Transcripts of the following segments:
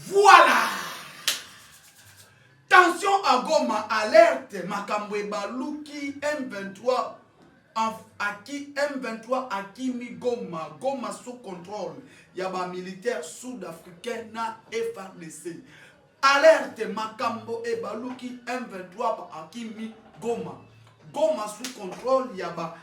Voilà. Tension à Goma, alerte, Makambwe Baluki, M23, M23 Akimi Goma, Goma sous contrôle. Yaba militaire sud-africain na FARDC. Alerte, Makambo et Baluki, M23 Akimi Goma. Goma sous contrôle, Yaba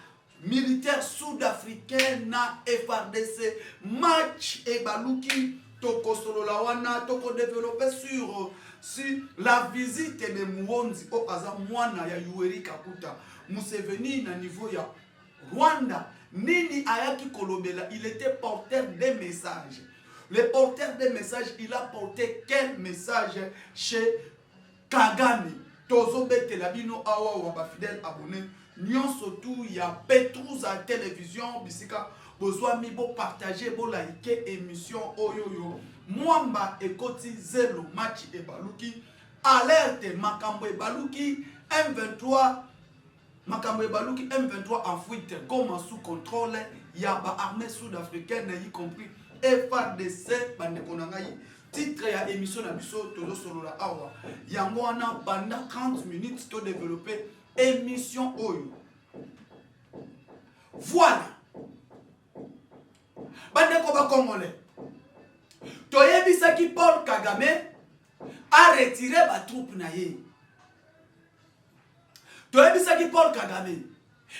militaire sud-africain na FARDC. Match et Baluki, Toko Sololawana, Toko développé sur la visite de Muonzi au Azamwana ya Yoweri Kaguta Museveni na niveau ya Rwanda. Nini Ayaki Kolobela, il était porteur des messages. Le porteur des messages, il a porté quel message chez Kagame? Tozo bete labino awa wa fidèle abonné. Nyon surtout ya Petrus à télévision bisika besoin mi bo partager bo liker émission oyoyo. Mwamba ekoti zelo match e Baluki. Alerte Makambo e Baluki M23. Makambo e Baluki M23 en fuite. Goma sous contrôle. Yaba armée sud-africaine y compris FARDC bandekonangai. Titre ya émission na biso tozo solola awa. Yango wana pendant 30 minutes to développer émission oyo. Voilà. Bandeko ba congolais. Toyebisaki Paul Kagame a retiré ba troupe na ye. Toyebisaki Paul Kagame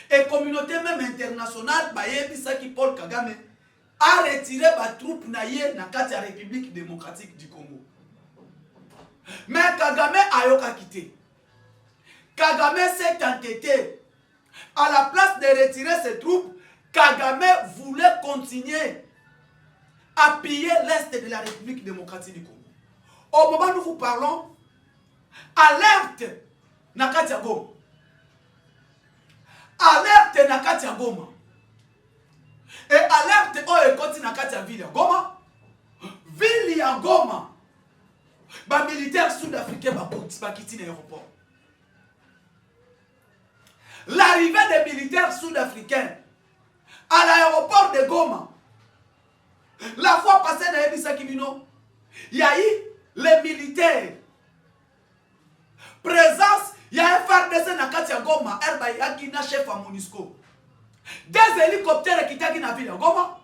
et communauté même internationale ba yebisaki Paul Kagame a retiré ba troupe na ye na kati ya République démocratique du Congo. Mais Kagame a yoka quitté. Kagame s'est entêté. À la place de retirer ses troupes, Kagame voulait continuer à piller l'Est de la République démocratique du Congo. Au moment où nous vous parlons, alerte Nakatia Goma. Alerte Nakatia Goma. Et alerte Oekoti Nakatia Ville Goma. Ville ya Goma. Ba militaire sud-africain ba quitté l'aéroport. L'arrivée des militaires sud-africains à l'aéroport de Goma. La fois passée dans Ebisa Kibino, il y a eu les militaires. Présence, il y a un FARDC na Katia Goma, Erba Yaki na chef à Monisco. Des hélicoptères qui tagent na ville Goma.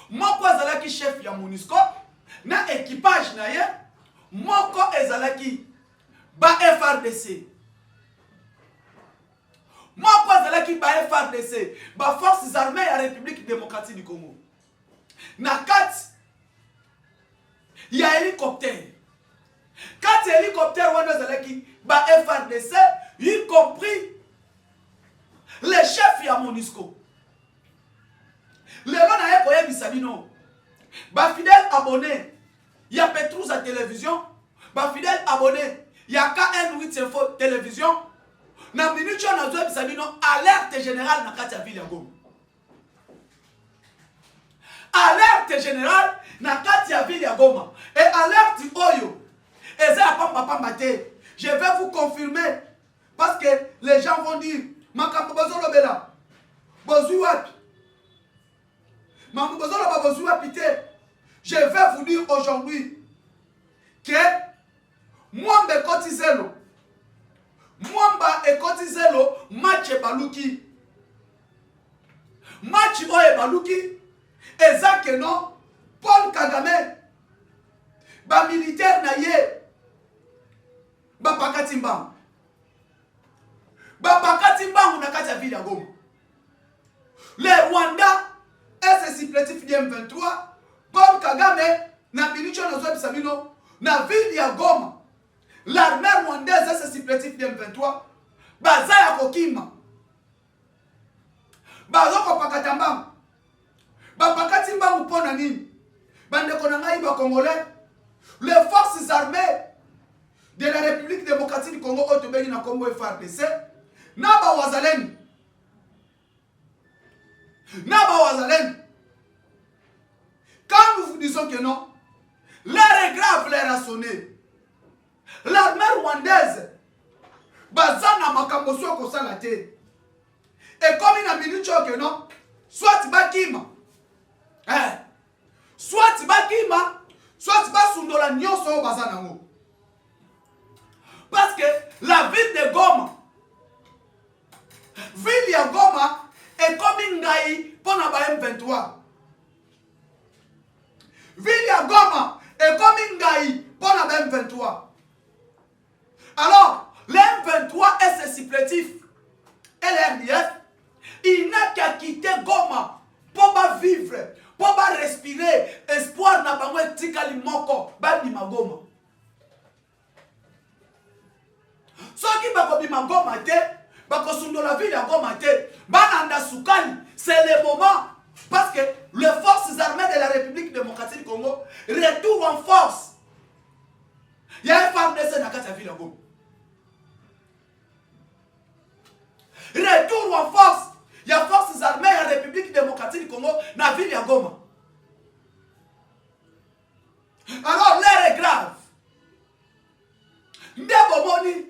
Moko ezalaki chef ya Monisco, na équipage na ye, moko ezalaki ba FARDC. Moko ezalaki ba FARDC, ba forces armées ya République démocratique du Congo. Na kati ya hélicoptère. Kati hélicoptère wana ezalaki ba FARDC, y compris les chefs ya Monisco. Lelo na ye koyebisa bino. Ba fidèle abonné, ya Petrus à télévision, ba fidèle abonné, ya KN8 Info télévision. Na minute na zo ebisa bino alerte générale na kati ya ville ya Goma. Alerte générale na kati ya ville ya Goma. Et alerte oyo eza pamba pamba te. Je vais vous confirmer parce que les gens vont dire makambo bazolo bela. Bozui wapi? Makambo bazolo ba bozui wapi te. Je vais vous dire aujourd'hui que Mwamba Kotizelo Mwamba Ekotizelo match Baluki. Match oye Baluki. Ezake non Paul Kagame ba militaire na ye ba pakati mbangu. Ba pakati mbangu na kati ya ville ya Goma. Le Rwanda est supplétif du M23. Paul Kagame na milicho na zo bisabino na ville ya Goma. L'armée rwandaise est supplétif du M23. Baza ya kokima. Baza ko pakata mbangu. Ba pakati mbangu pona nini? Bandeko na ngai ba Congolais. Les forces armées de la République démocratique du Congo Otobeni na Congo FARDC na ba wazalendo. Na ba wazalendo. Quand nous vous disons que non, l'heure est grave, l'heure a sonné. L'armée rwandaise bazana makambo soko sala te. Et comme il a minute que non, soit bakima. Soit bakima soit basundola nyonso bazanango. Parce que la ville de Goma, ville ya Goma est comme ngai pour na ba M23. Ville ya Goma est comme ngai pour na ba M23. Alors, le M23 et ses supplétifs et le RDF, il n'a qu'à quitter Goma pour vivre, pour respirer. Espoir n'a pas moins tikali moko, bima Goma. Ceux qui bako bima Goma te, bako sundo la ville ya Goma te, bananda sukali, c'est le moment. Parce que les forces armées de la République démocratique du Congo retournent en force. Il y a un FARDC dans la ville ya Goma. Retour en force. Il y a forces armées de la République démocratique du Congo dans la ville de Goma. Alors l'air est grave. Ndebomoni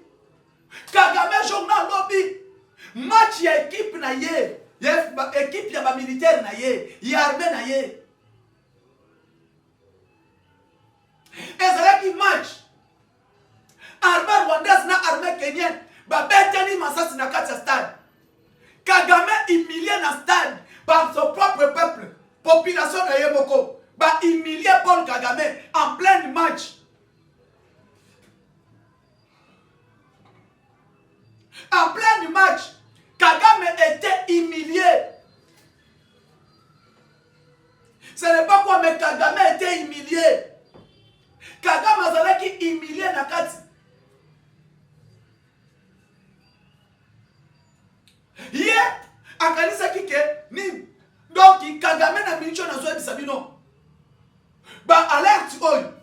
Kagame journal lobby match ya équipe na ye, équipe ya ba militaire na ye, ya armée na ye. Ezalaki match armée rwandaise na armée kenyenne. Babetani Masasi na kati ya stade. Kagame humilié na stade par son propre peuple. Population na Yemoko. Ba humilié Paul Kagame en plein match. En plein match, Kagame était humilié. Ce n'est pas quoi, mais Kagame était humilié. Kagame azalaki humilié na kati. Hier, akanisa kike ni donc Kagame na mincho na zoe bisabino. Ba alerte oyo.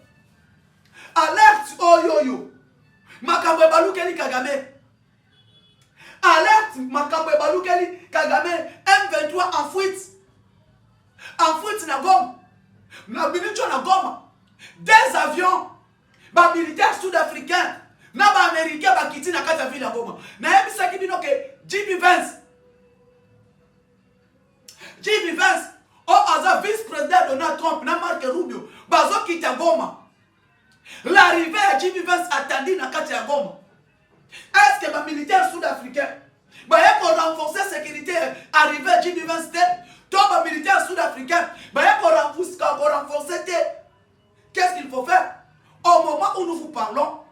Alerte oyo. Makambo ebalukeli Kagame. Alerte makambo ebalukeli Kagame. M23 en fuite. En fuite na Goma. Na mincho na Goma. Des avions ba militaires sud-africains na ba américains ba kiti na kati ya ville ya Goma. Na yebisa kibino ke JB Vance, au vice-président Donald Trump, na Mark Rubio, bazo kita Goma. L'arrivée à JB Vance attendue na kati ya Goma. Est-ce que les militaires sud-africains pour renforcer la sécurité arrivée à JB Vance, tous les militaires sud-africains pour renforcer, qu'est-ce qu'il faut faire? Au moment où nous vous parlons,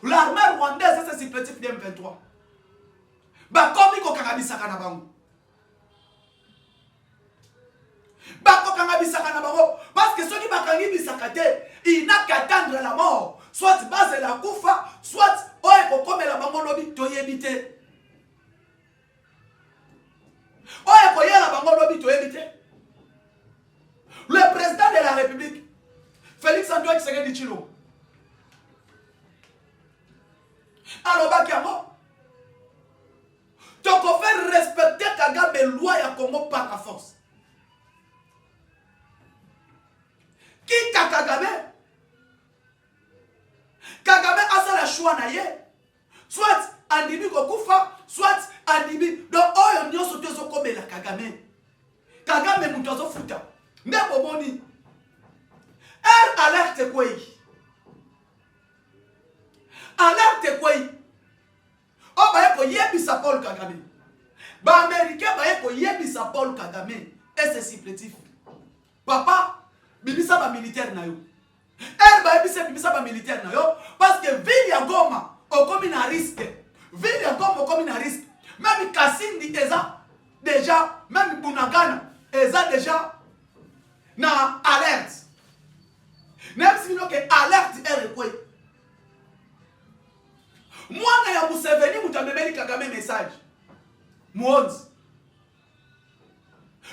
l'armée rwandaise est supplétif de M23. Bakomi ko kangabisaka na bango. Bako kangabisaka na bango parce que ceux qui bakangi bisaka te, il n'a qu'à attendre la mort. Soit base la kufa, soit oye ko komela bango lobi toyebite. Oye ko yela bango lobi toyebite. Le président de la République, Félix Antoine Tshisekedi Tshilombo. Alors bakiamo donc on fait respecter Kagame loi ya Congo par la force. Qui Kagame? Kagame a ça la choix na ye. Soit andimi kokufa, soit andimi. Donc oyo nyonso tezo komela Kagame. Kagame mutu azo futa. Ndebo moni. Alerte kwei. Alerte kwei. Oh, bah, il y a yebisa Paul Kagame. Bah, Américain, bah, il y a yebisa Paul Kagame. Et c'est supplétif. Papa, bibisa ba militaire na yo. Elle bah, bibisa ba militaire na yo. Parce que ville ya Goma, au comme un risque. Ville ya Goma, au comme un risque. Même Kassindi, déjà, même Bunagana, déjà, na alerte. Même si nous avons alerte est quoi. Moi, na Museveni, mutamemeli Kagame message. Mouonzi.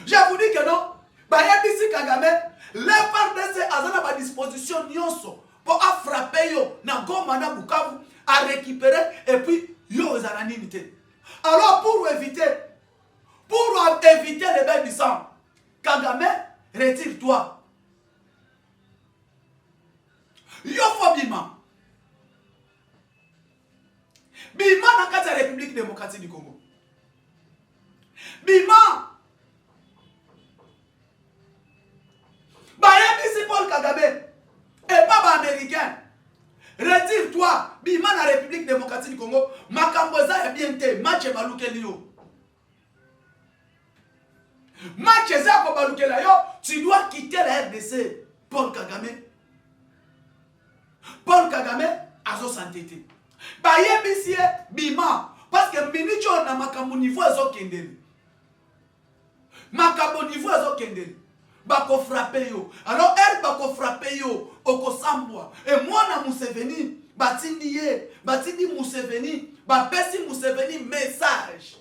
Je vous dis que non. Bayebisi Kagame, les FARDC a à disposition nyonso pour frapper yo na Goma na Bukavu, à récupérer et puis yo aux anonimités. Alors pour éviter les bains du sang, Kagame, retire-toi. Yo faut bima. Bima na kati ya République démocratique du Congo. Bima. Bayebisi Paul Kagame. Et bima na République démocratique du Congo, makambo eza ya bien te, match balukeli yo. Match eza ko balukela yo, tu dois quitter la RDC. Paul Kagame azo s'entêter. Ba yebisie bima parce que minicho na makambo niveau ezo kendeli. Makambo niveau ezo kendeli. Bako frapper yo. Alors elle bako frapper yo okosambwa. Et moi na Museveni batindi Museveni, bapesi Museveni message.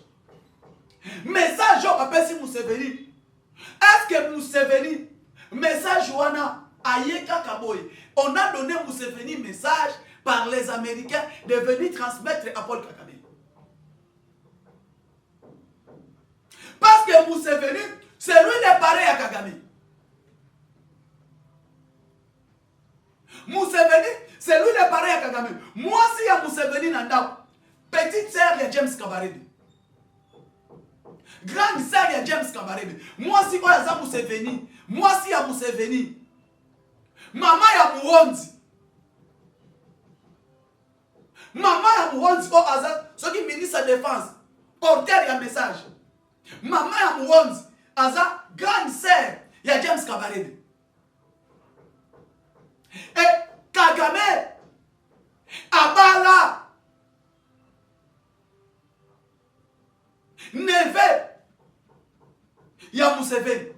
Message yo bapesi Museveni. Est-ce que Museveni message wana ayeka kaboye? On a donné Museveni message par les Américains de venir transmettre à Paul Kagame. Parce que Museveni, c'est lui le pareil à Kagame. Museveni, c'est lui le pareil à Kagame. Moi, si y a Museveni Nanda, petite sœur de James Kabarebe. Grande sœur de James Kabarebe. Moi, si y a Museveni, moi, si y a Museveni, maman ya Muhonzi. Maman ya Muhonzi, oh Azad, ceux qui ministre de défense, porteur ya message. Maman ya Muhonzi, Azad, grande sœur, ya James Kabarebe. Et Kagame, Abala, Neve, ya Museveni.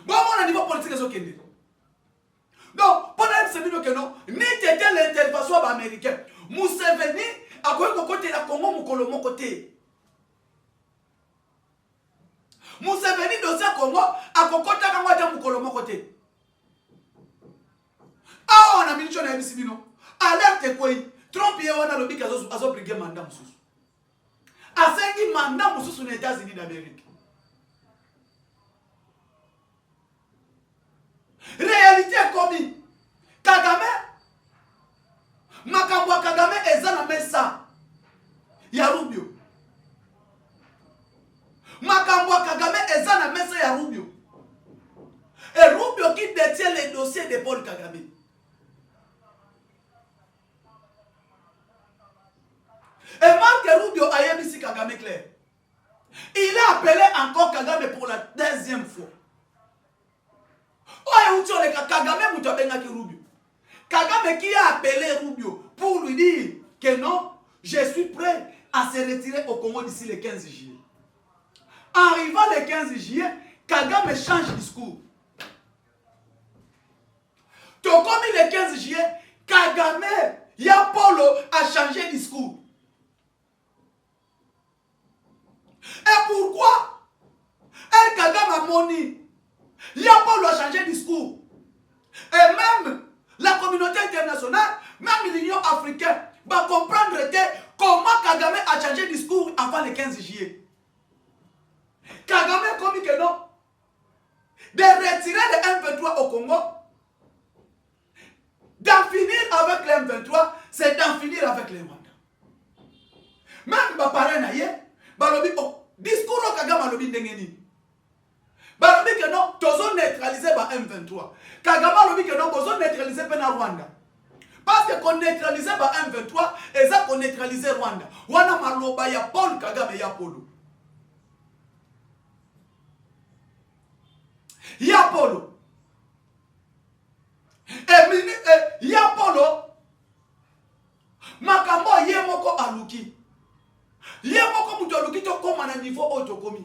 Bon, on a niveau politique des Okende. Donc, pendant que c'est non, ni t'étais l'intervention américaine. Museveni a quoi côté la Congo mukolo mon côté. Museveni dossier Congo a côté la Congo mukolo mon côté. Ah, on a mis le MCD non. Alerte quoi? Trump y a un lobby qui a brigué mandat mususu. A 5 mandat mususu aux États-Unis d'Amérique. Réalité comme Kagame makambo Kagame eza na mesa ya Rubio. Makambo Kagame eza na mesa ya Rubio. Et Rubio qui détient les dossiers de Paul Kagame. Et Marc Rubio a yebisi Kagame clair. Il a appelé encore Kagame pour la deuxième fois. Kagame Moutabenga ki Rubio. Kagame qui a appelé Rubio pour lui dire que non, je suis prêt à se retirer au Congo d'ici le 15 juillet. Arrivant le 15 juillet, Kagame change de discours. Donc comme il est 15 juillet, Kagame, Yapolo a changé de discours. Et pourquoi? El Kagame a moni. Yapolo a changé de discours. Et même la communauté internationale, même l'Union africaine, va comprendre que comment Kagame a changé de discours avant le 15 juillet. Kagame a dit que non. De retirer le M23 au Congo, d'en finir avec le M23, c'est d'en finir avec les Rwandais. Même les parents naïe, balobi discours au Kagame a lobi ndengeni. Balobi que non, tozo neutraliser ba M23. Kagame a lobi que non, tozo neutraliser pena Rwanda. Parce que qu'on neutralise ba M23, et ça qu'on neutralise Rwanda. Wana maloba ya Paul Kagame ya Polo. Ya Polo. Et ya Polo. Makambo yemoko aluki. Yemoko mutu aluki to koma na niveau auto komi.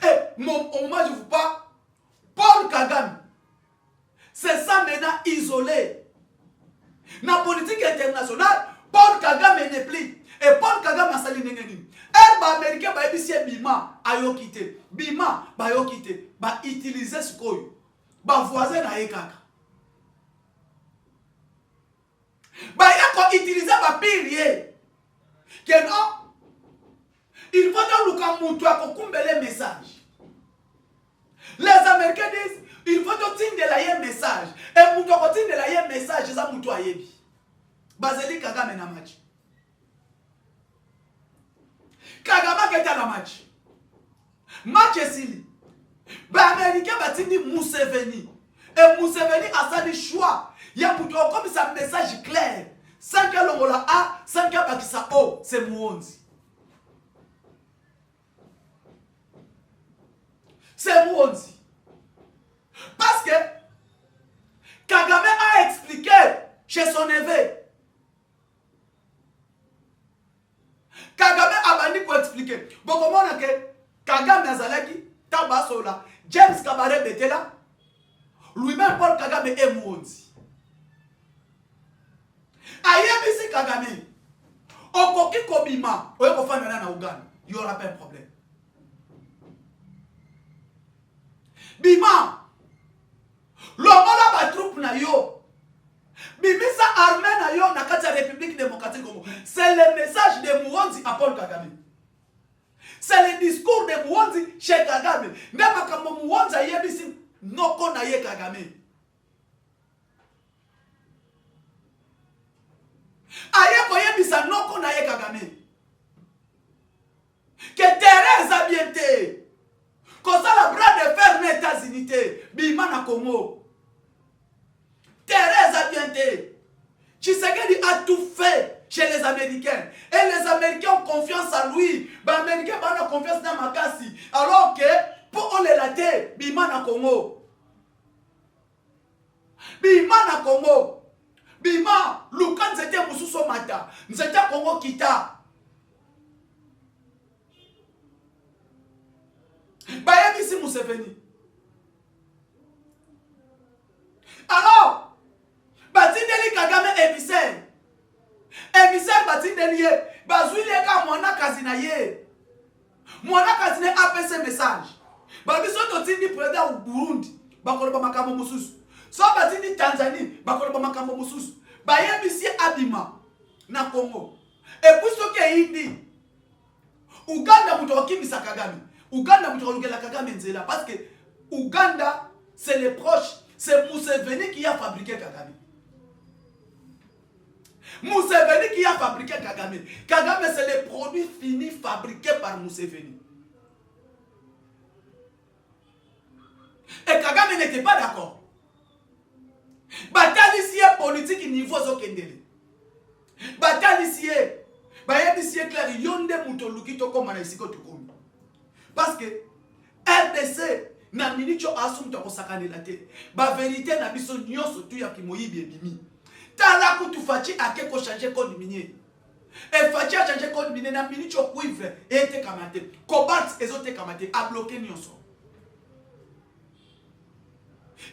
Et mon hommage je vous parle. Paul Kagame. C'est ça maintenant isolé. Dans la politique internationale, Paul Kagame n'est plus. Et Paul Kagame a sali nengeni. Et les Américains ba ebisi Bima ayo quitté. Bima ba yo quitté. Ba utiliser ce koyo. Ba voisin na ekaka. Ba yako utiliser ba pilier. Que non. Il faut que luka mutu akokumbele message. Les Américains disent il faut que tu aies un message. Et mutu akotinde la un message ça mutu ayebi. Bazeli Kagame na match. Kagame keta na match. Match esili. Ba Américain batindi Museveni. Et Museveni a ça du choix. Il y a comme ça un message clair. Sans que l'ongola A, sans que bakisa O, c'est Muonzi. C'est Muonzi. Parce que Kagame a expliqué chez son évêque. Kagame a bandi pour expliquer. Bon, comment on a que Kagame Azalaki, Tabasola, James Kabare Betela, lui-même Paul Kagame est Muonzi. Ayebisi Kagame, Okoki Kobima, Oyekofana na Uganda, il n'y aura pas un problème. Bima, l'homola ba troupe na yo, bimisa armée na yo na kati ya République démocratique Congo. C'est le message de Muonzi à Paul Kagame. C'est le discours de Muonzi chez Kagame. Nema kama Muonzi ayebisi noko na ye Kagame. Aye koyebisa noko na ye Kagame. Que Thérèse a bien été. Comme ça la bras de fer aux États-Unis, Bima na Congo. Thérèse a bien été. Tshisekedi a tout fait chez les Américains. Et les Américains ont confiance en lui. Les Américains ont confiance dans Makasi. Alors que pour on les latter, Bima na Congo. Bima na Congo. Bima, Lukan c'était Moussousso Mata. C'était Congo Kita. Bayabisi Museveni. Alors, Batindeli Kagame émissaire. Émissaire Batindeli ye. Bazouile ka mwana kazina ye. Mwana kazina APC message. Babiso totindi président au Burundi. Bakolo ba makambo mususu. So batindi Tanzanie. Bakolo ba makambo mususu. Bayabisi Abima na Congo. Et puis ce qui est indi. Uganda muto wakimisa Kagame. Uganda mutukolukela Kagame nzela parce que Uganda c'est les proches, c'est Museveni qui a fabriqué Kagame. Museveni qui a fabriqué Kagame. Kagame c'est les produits finis fabriqués par Museveni. Et Kagame n'était pas d'accord. Bataille ici politique niveau zokendele. Bataille ici clair yonde mutoluki to comme na isiko to. Parce que RDC na minicho asum to kosakane la te. Ba vérité na biso nyonso tu ya kimoyibi ebimi. Tala kutu fachi ake ko changer code minier. Et fachi a changer code minier na minicho cuivre ete kamate. Cobalt ezote kamate a bloqué nyonso.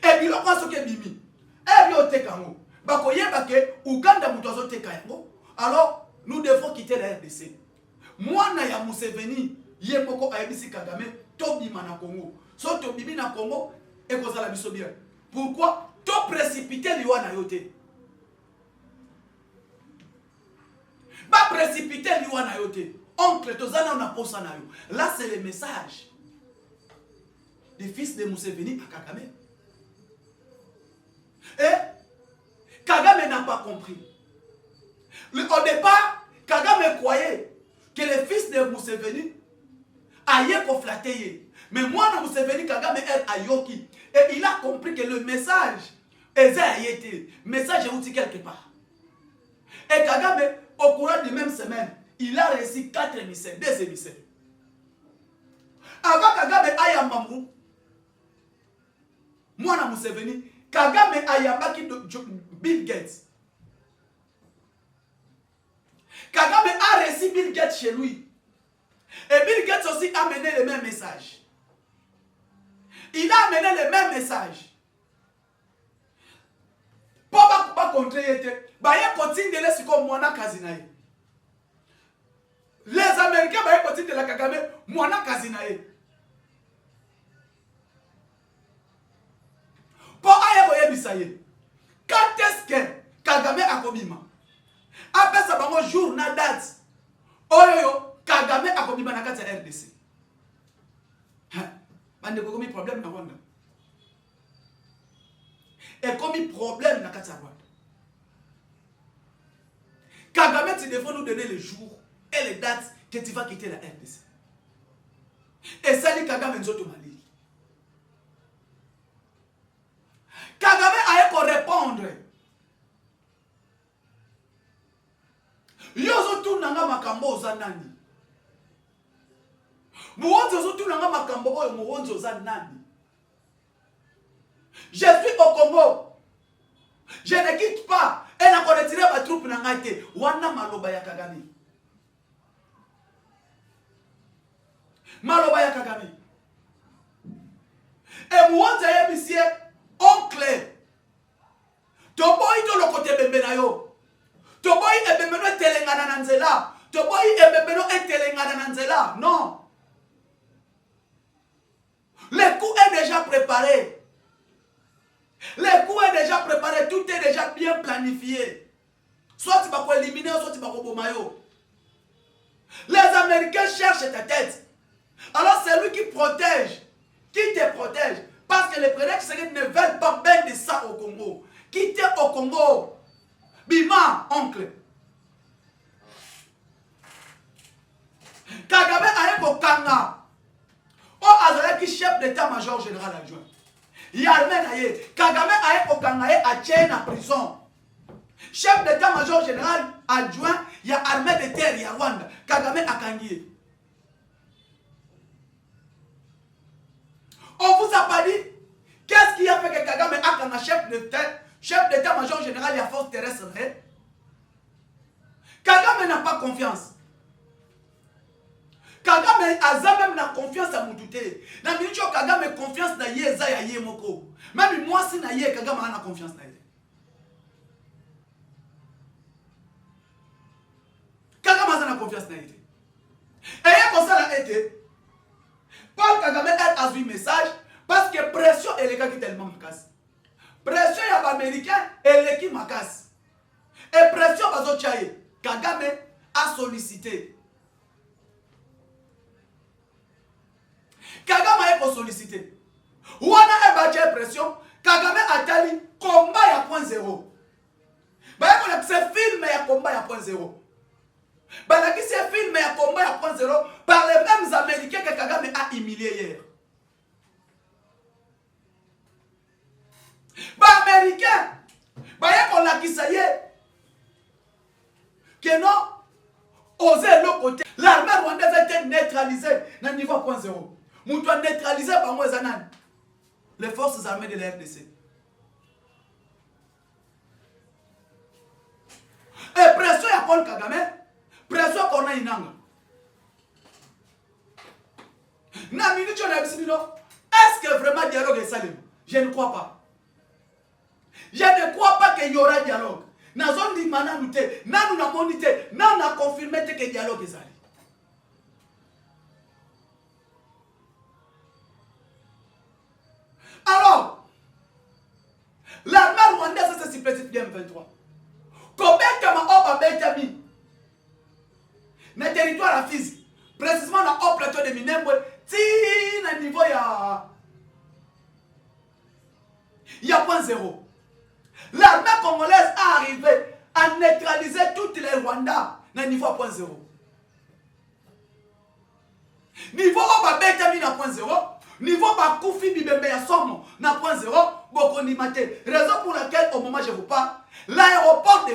Et bilo kwa soke bimi. E bio te kango. Ba koyeba ke Uganda muto azote kango. Alors nous devons quitter la RDC. Moi na ya Museveni Yemoko ayebisi Kagame tobima na Congo. So tobimi na Congo et kozala biso bien. Pourquoi to précipiter liwa na yote? Ba précipiter liwa na yote. Oncle tozana na posa na yo. Là c'est le message des fils de Museveni à Kagame. Et Kagame n'a pas compris. Au départ, Kagame croyait que les fils de Museveni aïe ko flatter. Mais moi, je Museveni Kagame est ayoki. Et il a compris que le message est message est quelque part. Et Kagame, au courant de même semaine, il a reçu 4 émissaires, 2 émissaires. Avant Kagame ayambamu, moi na Museveni, Kagame ayambaki Bill Gates. Kagame a reçu Bill Gates chez lui. Et Bill Gates aussi a amené le même message. Il a amené le même message. Pour pas contrer, il continue de laisser comme Mwana Kazinae. Les Américains continuent de la Kagame, Mwana Kazinae. Pour ayer bisaye. Quand est-ce que Kagame a commis? Après ça, un jour, na date. Oyo. Kagame a commis na kati ya RDC. Bande ko commis problème na Rwanda. Et commis problème na kati ya Rwanda. Kagame, tu devrais nous donner les jours et les dates que tu vas quitter la RDC. Et ça, Kagame nzoto mali. makambo oza nani. Mouonzi ozotunanga makambo oyo mouonzi oza nani. Je suis au Congo. Je ne quitte pas. Et n'a pas retiré ma troupe na ngate. Wana maloba ya Kagame. Maloba ya Kagame. Et mouonzi ya monsieur oncle. Toboyi to lokote bembe na yo. Toboyi ebembe no telengana na nzela. Toboyi ebembe no telengana na nzela. Non. Le coup est déjà préparé. Le coup est déjà préparé. Tout est déjà bien planifié. Soit tu vas éliminer, soit tu vas bomayo. Les Américains cherchent ta tête. Alors c'est lui qui protège. Qui te protège. Parce que les prédicateurs ne veulent pas bien de ça au Congo. Quittez au Congo. Bima, oncle. Kagame a un Kanga. O Azalaki chef d'état-major général adjoint. Yarmen Kagame a un Kanga a tient en prison. Chef d'état-major général adjoint, il y a armée de terre, il y a Rwanda. Kagame a Kangi. On vous a pas dit qu'est-ce qui a fait que Kagame a Kanga chef d'état-major général, il y a force terrestre. Kagame n'a pas confiance. Kagame a même la confiance à Moutouté. Na minute Kagame confiance na yeza ya yemoko. Même moi si na ye Kagame a confiance na ye. Kagame a confiance na ye. Et comme ça l'a été. Paul Kagame a eu message parce que pression est le cas qui tellement casse. Pression y a américain et l'équipe ma casse. Et pression bazo chaye. Kagame a sollicité. Kagame a sollicité. Ouana a battu pression. Kagame a tali combat ya point zéro. Bah on a ce film ya combat ya point zéro. Bah là qui ce film ya combat ya point zéro par les mêmes Américains que Kagame a humilié hier. Bah Américain. Bah y'a qu'on a qui ça y est. Que non. Oser l'autre côté. L'armée rwandaise a été neutralisée dans le niveau point zéro. Nous doit neutraliser par moi les forces armées de la RDC. Et pression à Paul Kagame, pression qu'on a inanga. Na minute on a dit est-ce que vraiment dialogue est salé? Je ne crois pas. Je ne crois pas qu'il y aura dialogue. Na zone di mana nous te, na nous na monité, na na confirmé que dialogue est salé. Alors, l'armée rwandaise se supplétifie bien 23. Combien de ma Betami, dans le territoire à Fizi, précisément dans le plateau de Minembwe, si na niveau il y a point zéro. L'armée congolaise a arrivé à neutraliser toutes les Rwandais dans le niveau point zéro. Niveau Betami na point zéro. Niveau Bakoufi Bibembe ya Somo na point zéro, Bokoni Mate. Raison pour laquelle au moment où je vous parle, l'aéroport de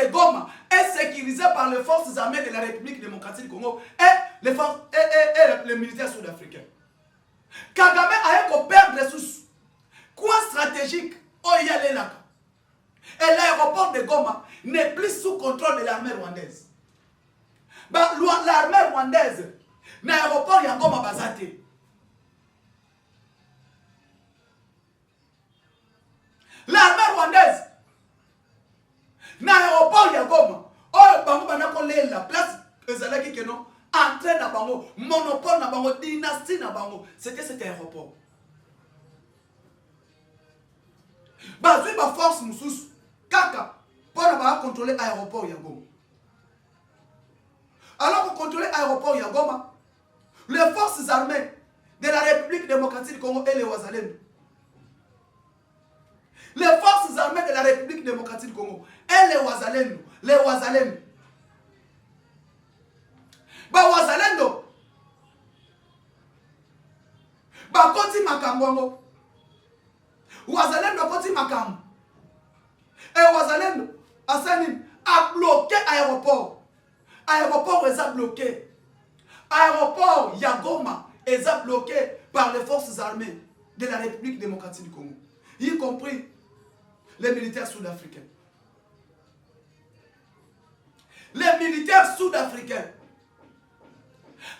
Goma est sécurisé par les forces armées de la République démocratique du Congo et les forces et les militaires sud-africains. Kagame a un perdre des ressources. Quoi stratégique au Yalelaka. Et l'aéroport de Goma n'est plus sous contrôle de l'armée rwandaise. L'armée rwandaise l'aéroport ya Goma bazate. L'armée rwandaise l'aéroport ya Goma. Oh bango banako la place ezalaki que non entraîne na bango monopole na bango dynastie na bango c'était cet aéroport. Bazui ba force mususu kaka pour na contrôler l'aéroport ya Goma. Alors pour contrôler l'aéroport ya Goma, les forces armées de la République démocratique du Congo et les Wazalendo. Les forces armées de la République démocratique du Congo et les Wazalendo. Les Wazalendo. Ba Wazalendo. Ba koti makambo. Wazalendo koti makambo. Et Wazalendo. Asanin. a bloqué l'aéroport. L'aéroport est bloqué. L'aéroport Yagoma est bloqué par les forces armées de la République démocratique du Congo, y compris les militaires sud-africains. Les militaires sud-africains,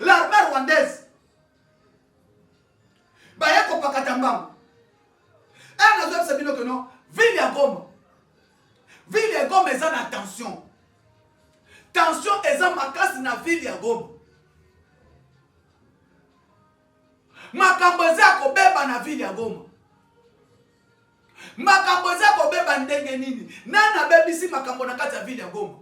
l'armée rwandaise, Bayeko Pakatambam, elle n'a pas dit que non, ville ya Goma est en tension. Tension est en makas na ville ya Goma. Makambo eza kobeba na ville ya Goma. Makambo eza kobeba ndenge nini? Nana bebisi makambo na kati ya ville ya Goma.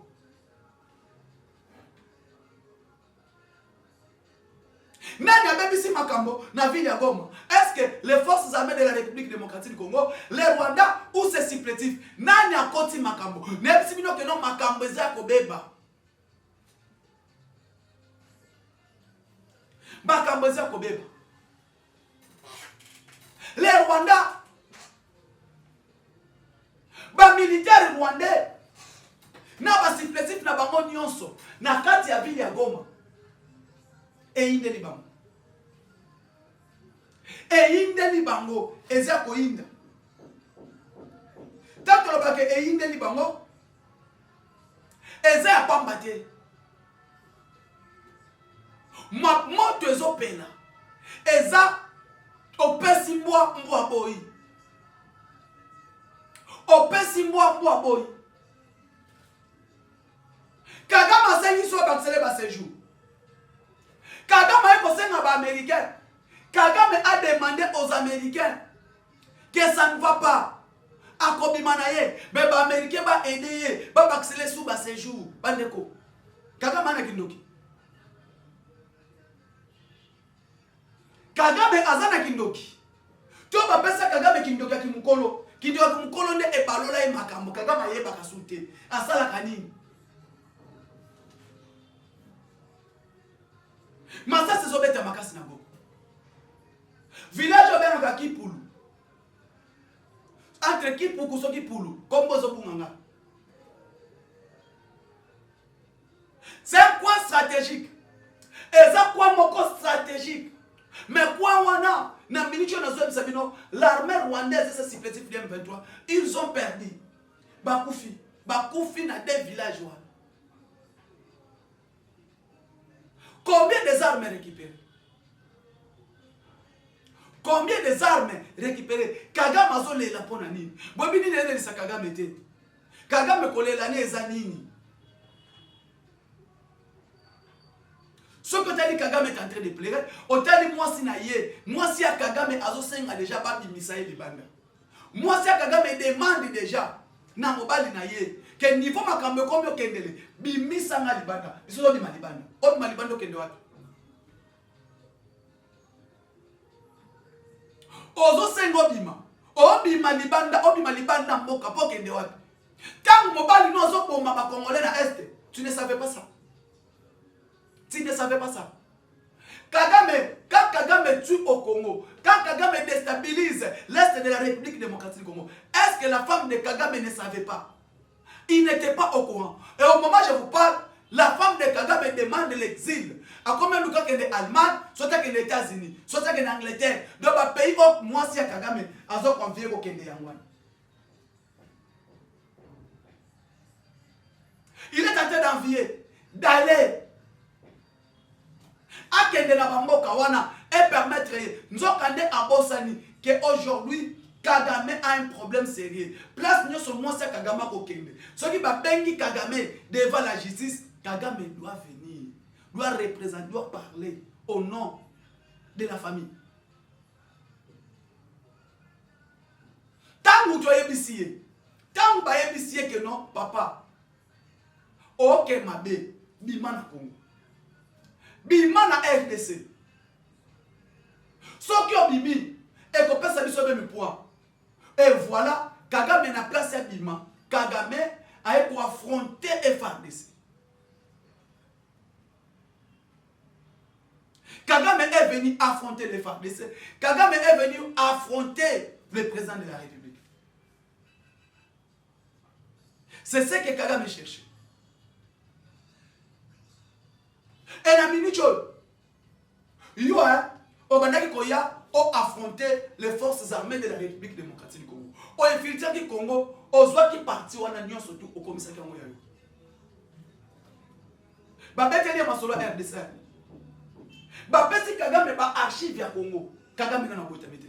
Nani a bebisi makambo na ville ya Goma? Est-ce que les forces armées de la République démocratique du Congo, les Rwandais ou ces supplétifs, nani a koti makambo? Nebisi bino ke non makambo eza kobeba. Makambo eza kobeba. Les Rwandais, ba militaires rwandais, na ba supplétifs na bango nyonso, na kati ya ville ya Goma. Et inde libango. Et inde libango, eza ko inda. Tanto lo bake e inde libango, eza ya pamba te. Ma moto ezo pena. Eza opesi mbwa mbwa boy. Opesi mbwa mbwa boy. Kagame asengi so baksele ba séjour. Kagame a conseillé aux Américains. Kagame a demandé aux Américains que ça ne va pas. A Kobimanaye, mais les Américains vont aider, vont accélérer sous bas séjour. Bandeko. Kagame a kindoki. Kagame azana kindoki. Tu vas penser Kagame kindoki ki mukolo. Kindoki ki mukolo ne e balola e makambo. Kagame yeba kasute. Asala kanini. Mais ça, c'est ce que makasi nago. Village obenga Kipulu. Entre Kipulu et Kipulu, comme Bozobunganga. C'est un coin stratégique. Et ça quoi moko stratégique. Mais quoi wana na minitio na zoe bisabino l'armée rwandaise et ses supplétifs de M23, ils ont perdu. Bakufi na des villages wana. Combien des armes récupérées? Combien des armes récupérées? Kagame azo lela pona nini? Bobini nene lisa Kagame te. Kagame kolela ne eza nini? Ce que tu as dit Kagame est en train de pleurer, autant dit moi si na ye, moi si a Kagame azo senga déjà pas bimisa ye libanda. Moi si a Kagame demande déjà na mobali na ye que niveau makambe kombi okendele bimisa nga libanda. Biso di malibanda. Ot malibanda okende wapi? Ozo sengo bima. Obima libanda mboka po kende wapi? Tant mobali no ozo bomba ba Congolais na est, tu ne savais pas ça. Tu ne savais pas ça. Kagame, quand Kagame tue au Congo, quand Kagame déstabilise l'Est de la République démocratique du Congo, est-ce que la femme de Kagame ne savait pas? Il n'était pas au courant. Et au moment où je vous parle, la femme de Kagame demande l'exil. À combien de cas qu'elle est Allemagne, soit qu'elle est États-Unis, soit qu'elle est Angleterre. Dans le pays où moi, si Kagame a confié au Kende Yangwan. Il est en train d'envier, d'aller à Kende Nabambo Kawana et permettre Nzokande à Bossani qu'aujourd'hui Kagame a un problème sérieux. Place nous sur moi c'est Kagame Kokende. Ce qui va bengi Kagame devant la justice, Kagame doit venir, doit représenter, doit parler au nom de la famille. Tant que tu as ébissé, tant que tu as ébissé que non, papa, ok mabe, bimana Congo. Bimana RDC. Ce qui a bimi, et qu'on peut s'habiller mes poids. Et voilà, Kagame n'a place à Bima. Kagame a pour affronter FARDC. Kagame est venu affronter les FARDC. Kagame est venu affronter le président de la République. C'est ce que Kagame cherchait. Et la minute, yo, au bandaki koya, ont affronté les forces armées de la République démocratique du Congo. Au infiltré du Congo, aux voix qui partent, on a nion surtout au commissariat Congo. Babete lié masolo RDC. Babete Kagame ba archive ya Congo. Kagame na boita mete.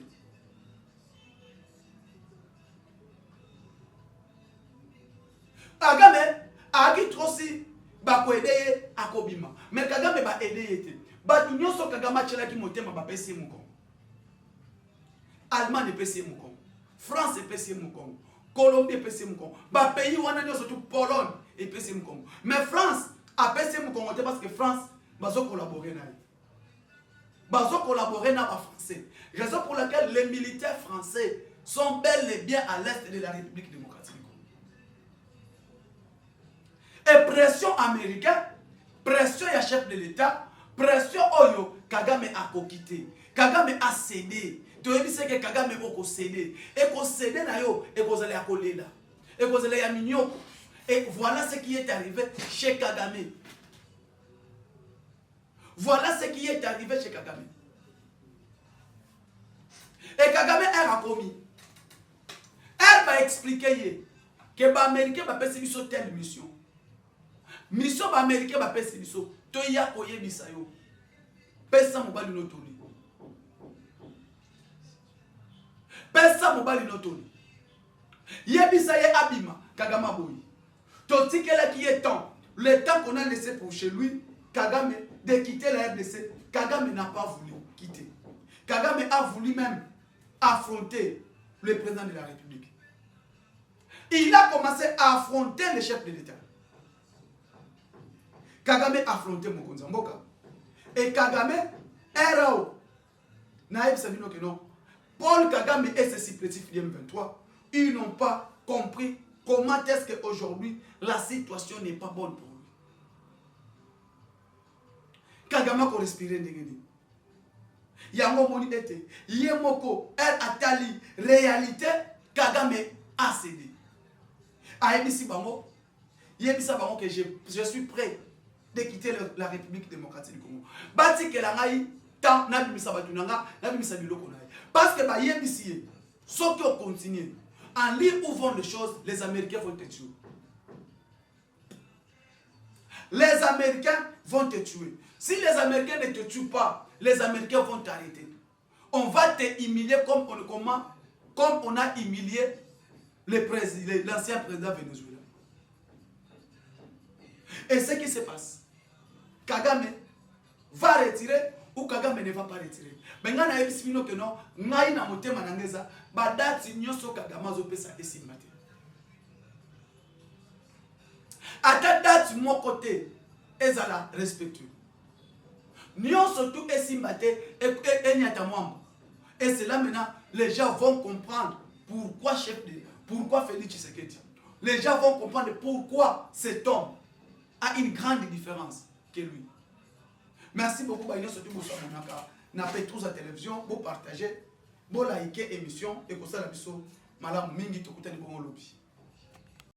Kagame a qui trosi ba ko aider akobima. Mais Kagame ba aider yete. Ba tunyo so Kagame chela ki motema ba pesi muko. Allemagne pesi muko. France pesi muko. Colombie pesi muko. Ba pays wana nyo surtout Pologne et pesi muko. Mais France a pesi muko parce que France bazo collaborer na. Bazo collaborer na ba français. Raison pour laquelle les militaires français sont bel et bien à l'est de la République démocratique. Et pression américaine, pression ya chef de l'État, pression oyo Kagame a kokité. Kagame a cédé. Tu as dit que Kagame a cédé. Et qu'on cédé na yo, et qu'on allait à Kolela. Et qu'on allait à Mignon. Et voilà ce qui est arrivé chez Kagame. Voilà ce qui est arrivé chez Kagame. Et Kagame a commis. Elle va expliquer que les Américains vont passer sur telle mission. Mission Américain va passer sur Toya Koye Bisayo. Pesa mobali notoni. Pesa mobali notoni. Yebisaye Abima, Kagame Boyi. Toti qu'elle qui est temps. Le temps qu'on a laissé pour chez lui, Kagame, de quitter la RDC, Kagame n'a pas voulu quitter. Kagame a voulu même affronter le président de la République. Il a commencé à affronter le chef de l'État. Kagame a affronté Mokonza Mboka. Et Kagame, RAO, Naïb Sabino que non. Paul Kagame et ses supplétifs M23, ils n'ont pas compris comment est-ce qu'aujourd'hui la situation n'est pas bonne pour lui. Kagame a respiré ndengeni. Yango moni ete, Yemoko, El Atali, réalité, Kagame a cédé. Aïbisi Bango, Yebisa Bango que je suis prêt de quitter la République démocratique du Congo. Bati que la ngai, tant n'abimisa batunanga, n'abimisa biloko naï. Parce que bah Yebisi, ceux qui ont continué, en ligne où vont les choses, les Américains vont te tuer. Les Américains vont te tuer. Si les Américains ne te tuent pas, les Américains vont t'arrêter. On va te humilier comme on a humilié l'ancien président vénézuélien. Et ce qui se passe, Kagame va retirer ou Kagame ne va pas retirer. Mais quand on a dit que non, on a dit que Kagame a pesa esimate. À ta date, mon côté, ezala respectueux. Nyon surtout esimate et nyatamwamba. Et c'est là maintenant, les gens vont comprendre pourquoi Félix Tshisekedi. Les gens vont comprendre pourquoi cet homme a une grande différence que lui. Merci beaucoup, Bayon Sotou Boussamonaka. Na Petrus à télévision, vous partagez, vous likez l'émission et pour ça la biso, Malam Mingi Tokutani Bongo Lobby.